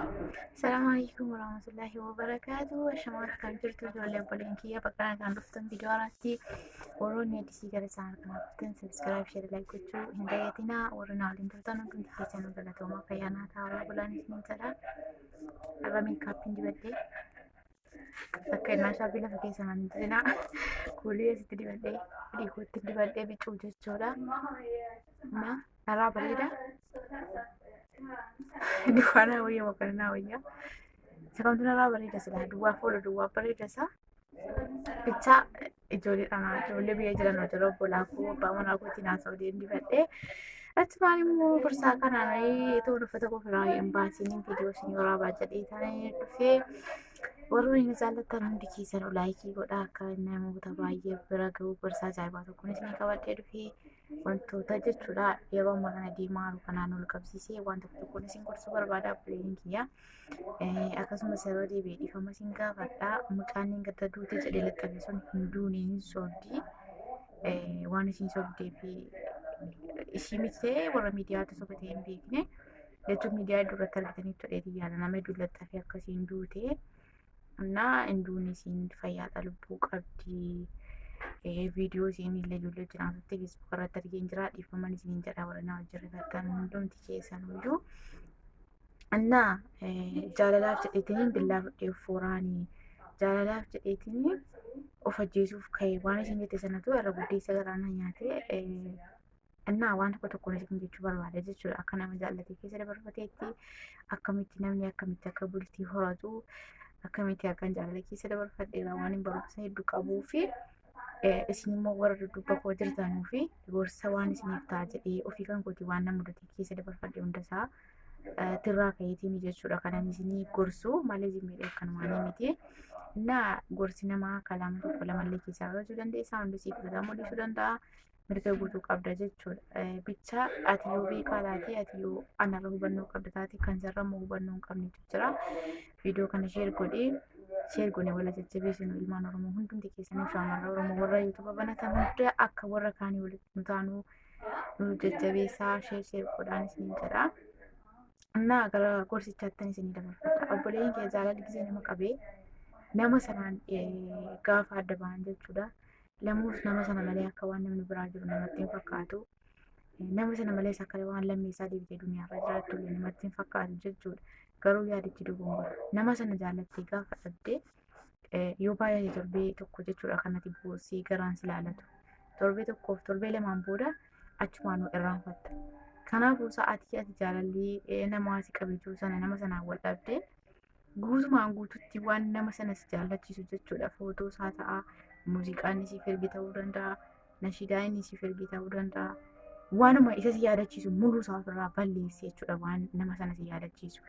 Assalamualaikum warahmatullahi wabarakatuh. Shamarran kan jirtu ijoollee obboleen kiyya bakka kan dhuftan viidiyoo irratti warroonni addisii gara isaan kan dhuftan subscribe share like gochuu hin dagatinaa. Warri na waliin turtan hundi keessan galatoomaa fayyaanaa ta'aa bulaan isiniin jedha. Irra meekaappiin dibadhee akka innaa shaabii lafa keessan hin jirina. Kuulii asitti dibadhee dhiiguutti dibadhee bicuu jechuudha. Na irraa bareeda. Duwwaan hawwiyyaa maqaan hawwiyyaa. Sekamtu irraa bareeda sila duwwaa fuula duwwaa bareeda isaa. Bicha ijoollee biyya jiran hojii obbolaa koo abbaa manaa kootiin haasa'uu dibadhee. Achumaan immoo gorsaa kanaan ta'uu uffata qofiraa hin baasiin viidiyoo isin waraabaa jedhee taa'ee dhufee warroonni inni jaallattan hundi keessan laayikii godhaa akka namoota baay'ee bira ga'u gorsaa ajaa'ibaa tokkoon isin qabadhee dhufee wantoota jechuudha yeroo ammaa kana deemaa jiru kanaan ol qabsiisee waan tokkoon isin gorsuu barbaada obboleen kiyya. Akkasumas yeroo deebi'ee dhiifama isin gaafadhaa mucaan hin gadda duute jedhee laxxabe sun hin duune hin sobdii waan isin sobdee fi ishii mitee warra miidiyaatti sobatee hin beekne jechuun miidiyaa duratti argitanii ta'eetii yaada nama hedduu laxxafee akkasiin duute innaa hin duune isin fayyaadha lubbuu qabdi. Viidiyoo isin illee ijoollee jiraatutti feesbuuk irratti argeen jira dhiifaman isin jedha warra na hojjetan hundumti keessan hunduu. Innaa jaalalaaf jedheetiin billaa fudhee foraanii jaalalaaf jedheetiin of ajjeesuuf ka'e waan isin jette sanatu irra guddeessa garaana nyaate. Innaa waan tokkoon isin jechuu barbaada jechuudha. Akka nama jaallatee keessa dabarfateetti akkamitti namni akkamitti akka bultii horatu akkamitti akkan jaalala keessa dabarfadheera waan hin barumsa hedduu qabuu fi isin immoo warra dudduuba koo jirtanuu fi gorsa waan isiniif ta'a jedhee ofii kan kooti waan nama mudate keessa dabarfadhe hundasaa tirraa ka'eetiin jechuudha. Kanan isinii gorsu malee zimmiidha akkanumaan miti. Innaa gorsi namaa kalaama tokko lamallee keessaa argachuu dandeessaa hundi siif fudhataa mul'isuu danda'a. Mirga guutuu qabda jechuudha. Bicha ati yoo beekaa taate ati yoo anarra hubannoo qabda taate kan sarara immoo hubannoo hin qabnetu jira. Viidiyoo kana sheer godhee wala jajjabeessinu ilmaan Oromoo hundumti keessanii shaamarra Oromoo warra yuutuuba banatan hunda akka warra kaanii walitti nu taanu nu jajjabeessaa sheer godhaan isiniin jedha. Innaa gara gorsichaattan isinii dabarfadha. Obboleen kee jaalala gisee nama qabee nama sanaan gaafa adda ba'an jechuudha. Lamuuf nama sana malee akka waan namni biraa jiru namatti hin fakkaatu. Nama sana malees akka waan lammeessaa deebitee duniyaarra jiraattu illee namatti hin fakkaatu jechuudha. Garuu yaadichi dogongora. Nama sana jaallattee gaafa dhabdee yoo baay'ate torbee tokko jechuudha kanatti boossee garaan si ilaalatu. Torbee tokkoof torbee lamaan booda achumaan irraanfatta. Kanaafuu sa'aatii ati jaalallee namaa si qabachuu sana nama sanaan wal dhabdee guutumaan guututti waan nama sana si jaallachiisu jechuudha. Footoo isaa ta'a. Muuziqaan siif ergi ta'uu danda'a. Nashiidaan siif ergi ta'uu danda'a. Waanuma isa si yaadachiisu muluu isaa ofirraa balleessi jechuudha waan nama sana si yaadachiisu.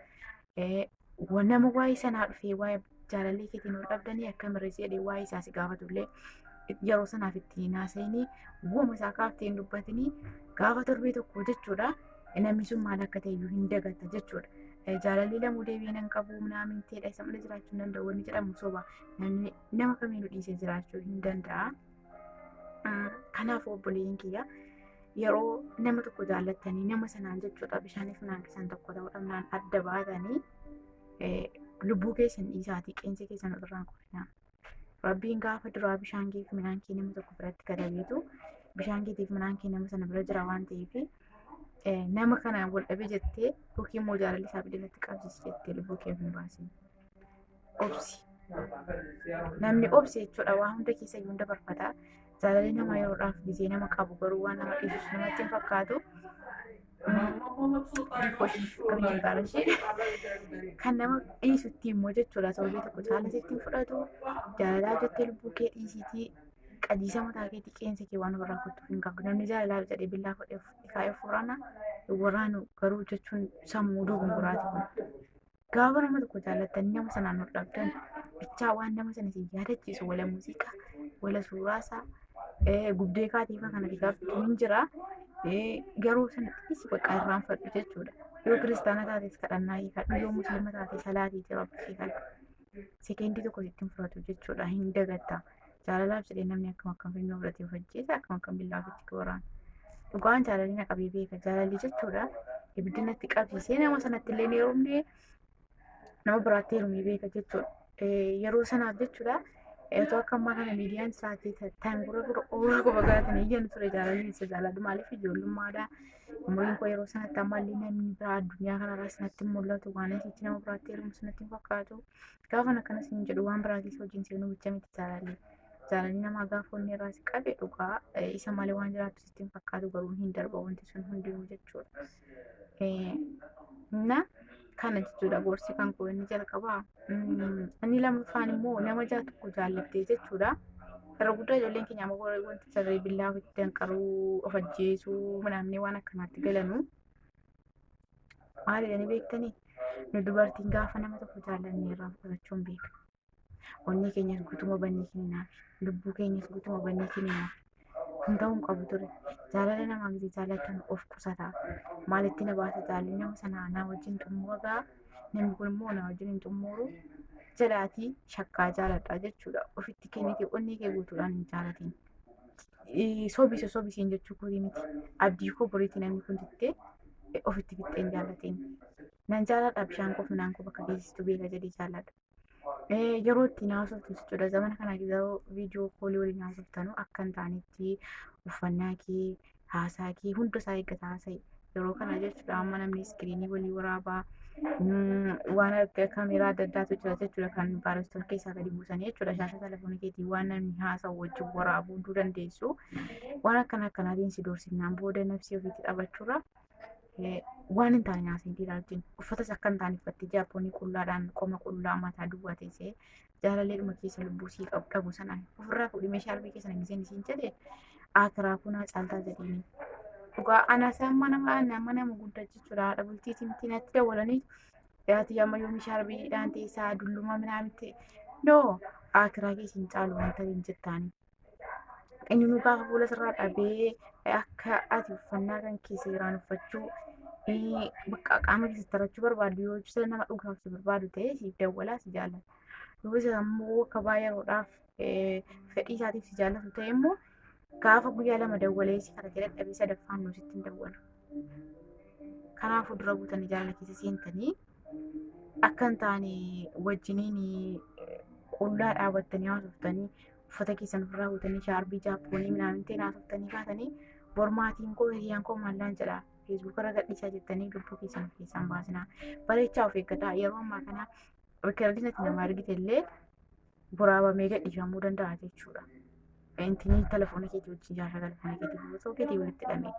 Nama waa'ee sanaa dhufee waa'ee jaalallee keetiin wal dhabdanii akka mirreessi jedhee waa'ee isaa si gaafatullee yeroo sanaaf ittiin haasa'inii uumama isaa kaaftee hin dubbatinii gaafa torbee tokko jechuudha. Namni sun maal akka ta'e hin dagatta jechuudha. Jaalallee lamuu deebiin hin qabu namni ta'edha isa malee jiraachuu hin danda'u wanni jedhamu soba nama kamiinuu dhiisee jiraachuu hin danda'a. Kanaafuu obboleen kiyya yeroo nama tokko jaallattanii nama sanaan jechuudha bishaaniif naankisan tokko ta'uudhaan adda baatanii lubbuu keessan dhiisaatii qeensa keessan irraan qorinaa. Rabbiin gaafa duraa bishaan keef midhaan kee nama tokko biratti gadabeetu bishaan keetiif midhaan kee nama sana bira jira waan ta'eef nama kana wal dhabe jettee yookiin immoo jaalalli isaa bidirratti qabsiisi jettee lubbuu kee hin baasin. Obsi. Namni obsi jechuudha waa hunda keessa iyyuu hunda barbaada. Jaalalli nama yeroodhaaf gisee nama qabu garuu waan nama dhiisus namatti hin fakkaatu. Kan nama dhiisutti immoo jechuudha torbee tokko caalaa sitti hin fudhatu. Jaalalaaf jettee lubbuu kee dhiisitii qajiisa mataa keetii qeensa kee waan ofirraa kuttuuf hin qabdu. Namni jaalalaaf jedhee billaa fudhee kaa'ee waraanu garuu jechuun sammuu dogongoraatii kun. Gaafa nama tokko jaallattanii nama sanaan ol dhabdan bichaa waan nama sana si yaadachiisu wala muuziqaa wala suuraasaa gubdee kaatiifa kana dhigaaftu hin jira. Garuu sanatti si bakka irraanfadhu jechuudha. Yoo kiristaana taates kadhannaa hiikadhu yoo musliima taates salaatii jira hiikadhu. Sekeendii tokko sitti hin fudhatu jechuudha hin dagatta. Jaalalaaf jedhee namni akkam finyoo fudhatee of ajjeesa akkam billaa ofitti waraana. Dhugaan jaalalli na qabee beeka jaalalli jechuudha. Ibiddi natti qabsiisee nama sanatti illee ni heerumne nama biraatti heerumee beeka jechuudha. Yeroo sanaaf jechuudha. Otoo akka ammaa kana miidiyaan siraatii ta'an gurra qofa galatanii iyyan ture jaalalli isa jaalladhu maaliif ijoollummaadha. Umriin koo yeroo sanatti ammallee namni biraa addunyaa kanarraa sanatti mul'atu waan asitti nama biraatti heerumu sanatti hin fakkaatu. Gaafan akkanas hin jedhu waan biraa keessa hojiin seenuu bicha miti jaalalli. Jaalalli namaa gaafa onni irraa si qabe dhugaa isa malee waan jiraatu sitti hin fakkaatu garuu hin darba wanti sun hundinuu jechuudha. Na kana jechuudha gorsi kan koo inni jalqabaa. Inni lammaffaan immoo nama tokko jaallattee jechuudha. Yeroo guddaa ijoolleen keenya amma wanti saree billaa ofitti danqaruu of ajjeesuu midhaamnee waan akkanaatti galanu. Maal jedhanii beektanii? Nu dubartiin gaafa nama tokko jaallannee irraa fudhachuun beeka. Onnee keenyas guutuma bannee kenninaaf. Lubbuu keenyas guutuma bannee kenninaaf. Kun ta'uu hin qabu ture. Jaalala namaa gisee jaallatan of qusataa. Maalitti na baasa jaalalli nama sanaa na wajjin xumura ga'a. Namni kun immoo na wajjin hin xumuru. Jedhaatii shakkaa jaaladha jechuudha. Ofitti kennitee onnee kee guutuudhaan hin jaalatin. Sobisiin jechuu kooti miti. Abdii koo boriitti namni kun jettee ofitti fixxee hin jaalatin. Nan jaaladha bishaan koo finaan koo bakka geessistu beela jedhee jaalladha. Yeroo ittiin haasoftu jechuudha. Zamana kana yeroo viidiyoo koolii waliin haasoftanuu akka hin taanetti uffannaa kee haasaa kee hunda isaa eeggata haasa'i. Yeroo kana jechuudha amma namni iskiriinii walii waraabaa. Waan akka kaameeraa adda addaatu jira jechuudha kan baarastoon keessaa gadi buusanii jechuudha shaasha telefoonii keetii waan namni haasa'u wajjin waraabuu hunduu dandeessu waan akkanaatiin si doorsifnaan booda nafsii ofiitti taphachuurra waan hin taane nyaasanii dhiiraajin uffatas akka hin taane uffattee jaappoonii qullaadhaan qoma qullaa mataa duwwaa teessee jaalallee dhuma keessa lubbuu sii qabu sanaan ofirraa fuudhimee shaarbii keessa nagiseen isiin jedhe akiraa kunaa caaltaa jedhanii. Dhugaa anasaan nama guddaa jechuudha. Haadha bultii simtii natti dawwalanii yaati amma yoomii shaarbiidhaan teessaa dulluma minaamitti noo akiraa keessin caalu wanta hin jettaani. Inni nu gaafa fuula sirraa dhabee akka ati uffannaa kan keessa jiraan uffachuu bakka qaama keessatti tarachuu barbaadu yoo jira nama dhugaaf si barbaadu ta'ee siif dawwalaa si jaallata. Yoo isa ammoo akka baay'eedhaaf fedhii isaatiif si jaallatu ta'e immoo gaafa guyyaa lama dawwalee si kana jedhan dhabee sadaffaan nu sitti hin dawwalu. Kanaafuu dura buutanii jaalala keessa seentanii akka hin taane wajjiniin qullaa dhaabattanii haasoftanii uffata keessan ofirraa buutanii shaarbii jaappoonii minaamintee haasoftanii kaatanii bormaatiin koo hiriyyaan koo maallaan jedha feesbuukarra gadhiisaa jettanii lubbuu keessan baasinaa. Bareechaa of eeggataa yeroo ammaa kana rikkardinatti nama argite illee boraabamee gadhiifamuu danda'a jechuudha. Intinii telefoona keetii wajjin shaasha telefoona keetii osoo gadi walitti hidhame.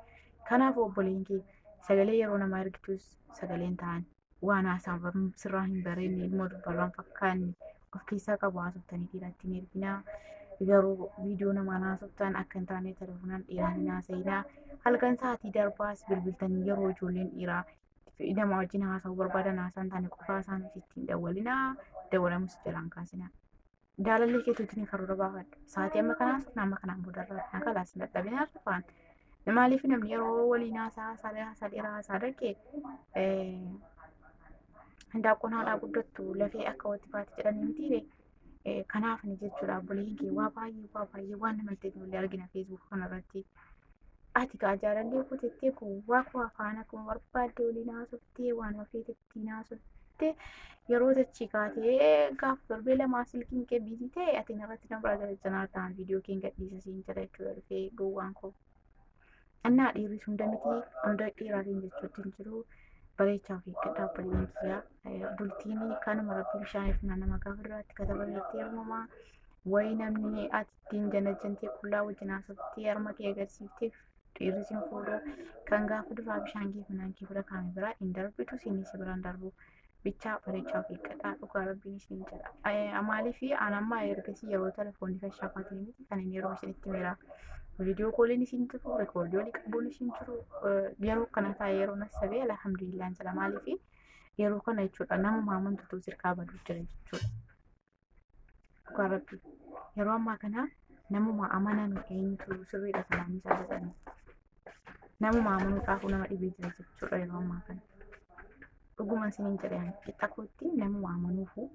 Kanaaf obboleen kee sagalee yeroo namaa argitus sagaleen ta'an waan haasaan sirraa hin bareenye ilmoo dubbarraan fakkaanne of keessaa qabu haasoftanii dhiiraatti hin erginaa. Garuu viidiyoo namaan haasoftan akka hin taane telefoonaan dhiiraan hin haasa'inaa. Halkan sa'aatii darbaas bilbiltanii yeroo ijoolleen dhiiraa nama wajjin haasa'uu barbaadan haasaan taane qofaa isaan ittiin dawwalinaa dawwalamus jalaan kaasinaa. Jaalallee keetuutiin karoora baafadha. Sa'aatii amma kanaas nama kanaan boodarraa kan kalaas hin dadhabinaa rafaan. Maaliif namni yeroo waliin haasaa dheeraa haasaa dhaqee handaaqqoon haadhaa guddattu lafee akka walitti baate jedhanii mitiire. Kanaaf ni jechuudha obboleen kee waa baay'ee waan namatti tolu argina feesbuuk kanarratti. Ati gaa jaalallee kutettee gowwaa koo afaan akkuma barbaadde waliin haasoftee waan ofeetettiin haasoftee yeroo dachii kaatee gaafa torbee lamaa silkiin kee biitii ta'e ati narratti nama biraa jala ta'an viidiyoo kee gadhiisa siin jala jechuudha dhufee gowwaan koo. Annaa dhiirri hunda miti hunda dhiiraatiin jechuutti hin jiru. Bareechaa fi gaddaa obboleen kiyyaa bultiin kanuma rabbi bishaaniif nama gaafa duraatti katabameetti uumamaa wayii namni ati ittiin janajjantee qullaa wajjin haasoftee harma kee agarsiiftee dhiirri siin fuudhu kan gaafa duraa bishaan kee finaan kee bira kaame biraa hin darbitu siinis biraan darbu bichaa bareechaa fi gaddaa dhugaa rabbiin isin jedha. Maalii fi anammaa ergasii yeroo telefoonni fashaafatee miti kan inni yeroo isinitti miira. Viidiyoo kooliin isin jiru, rekoordiyoon qabuun isin jiru yeroo kana taa'ee yeroo nassabee alhamdulillaan jedha maaliif yeroo kana jechuudha nama amantutu sirkaa baduu jira jechuudha. Dhugaa rabbi yeroo ammaa kana namuma amanan eenyutu sirriidha salaamii isaa jedhanii. Namuma amanuudhaaf nama dhibee jira jechuudha yeroo ammaa kana. Dhuguma isiniin jedhan qixa kootti namuma amanuufu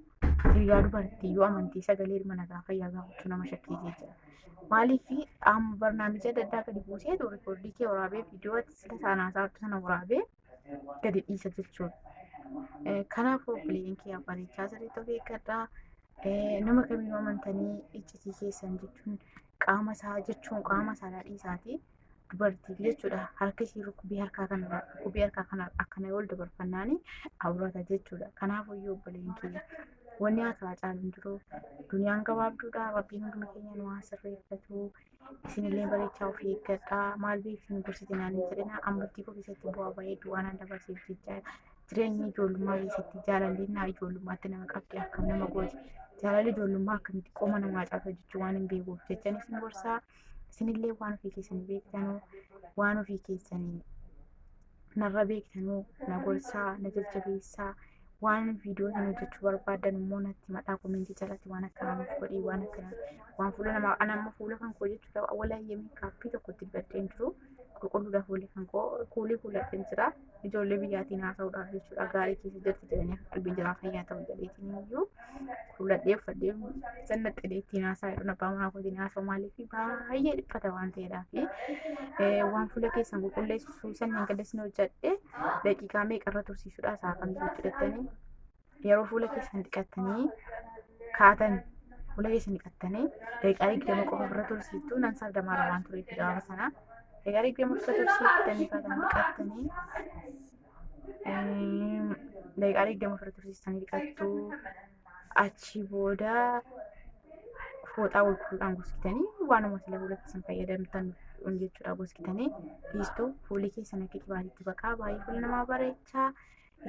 hiriyaa dubartii yoo amantii sagalee ilma nagaa fayyaa gaafachuu nama shakkiisee jira. Maaliif barnaamija adda addaa gadi buusee rekoordii kee waraabee viidiyoo sila saanaa isaatti sana waraabee gadi dhiisa jechuudha. Kanaafuu obboleeyyan kiyyaa bareechaa sirriitti of eeggadhaa. Nama kamiyyuu amantanii iccitii keessan jechuun qaama isaa jechuun qaama saalaa dhiisaati. Dubartiif jechuudha harka ishee rukkubbii harkaa kana akkana ol dabarfannaani awwaata jechuudha. Kanaafuu iyyuu obboleeyyan kiyya wanni haasaa caalu hin jiru. Duniyaan gabaabduudha. Rabbiin hunduma keenya nu haa sirreeffatu. Isinillee bareechaa of eeggadhaa. Maal beeksin gorsite naan hin jedhina. Ammatti koo keessatti bu'aa baay'ee waan an dabarseef jecha jireenya ijoollummaa keessatti jaalallinnaa ijoollummaatti nama qabdi akkam nama gooti. Jaalalli ijoollummaa akkamitti qooma namaa caafa jechuu waan hin beekuuf jechan isin gorsaa. Isinillee waan ofii keessanii beektanuu waan ofii keessanii narra beektanuu na gorsaa na jajjabeessaa. Waan viidiyoo sana hojjechuu barbaadan immoo natti maxaa komentii jalatti waan akkanaa nuuf godhii waan akkanaa waan fuula namaa ana amma fuula kan koo jechuudha walaayyee meekaappii tokkotti dibadhee hin jiru qulqulluudha fuulli kan koo kuulii fuuladheen jira ijoollee biyyaatiin haasa'uudhaaf jechuudha gaarii keessa jirti jedhanii qalbiin jiraa fayyaa ta'u jedheetiin iyyuu fuuladhee uffadhee zannaxxee ittiin haasaa jedhu abbaa manaa kootiin haasa'u maaliif baay'ee dhiphata waan ta'eedhaaf waan fuula keessan qulqulleessuu sanniin galleessina hojjedhe daqiiqaa meeqarra tursiisuudha isaa kan jechuudhattanii yeroo fuula keessan dhiqattanii kaatan fuula keessan dhiqattanii daqiiqaa 20 qofa irra tursiiftu nan sabdamaara waan tureef gaafa sana daqiiqaa 20 irra tursiiftanii kaatan dhiqattanii daqiiqaa 20 irra tursiistanii dhiqattu achi booda fooxaa qulqulluudhaan goskitanii waanuma sila fuula keessan fayyadamtan jechuudha goskitanii dhiistuu fuulli keessan akka qibaatitti baqaa baay'ee fuula namaa bareechaa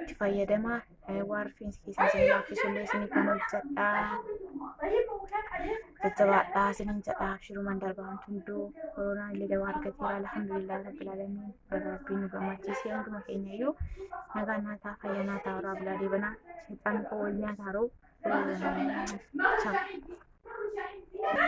itti fayyadamaa waan rifeensi keessan isin laaffisullee isinii kan hojjedhaa jajjabaadhaa isiniin jedhaa abshirumaan darbaan hunduu koronaan illee dawaa argateera alhamdulillah rabbil aalamiin baga rabbiin nu gammachiisee hunduma keenya iyyuu nagaa naataa fayyaa naataa warraa bilaa deebanaa seexaan koo wal nyaataa roo ciao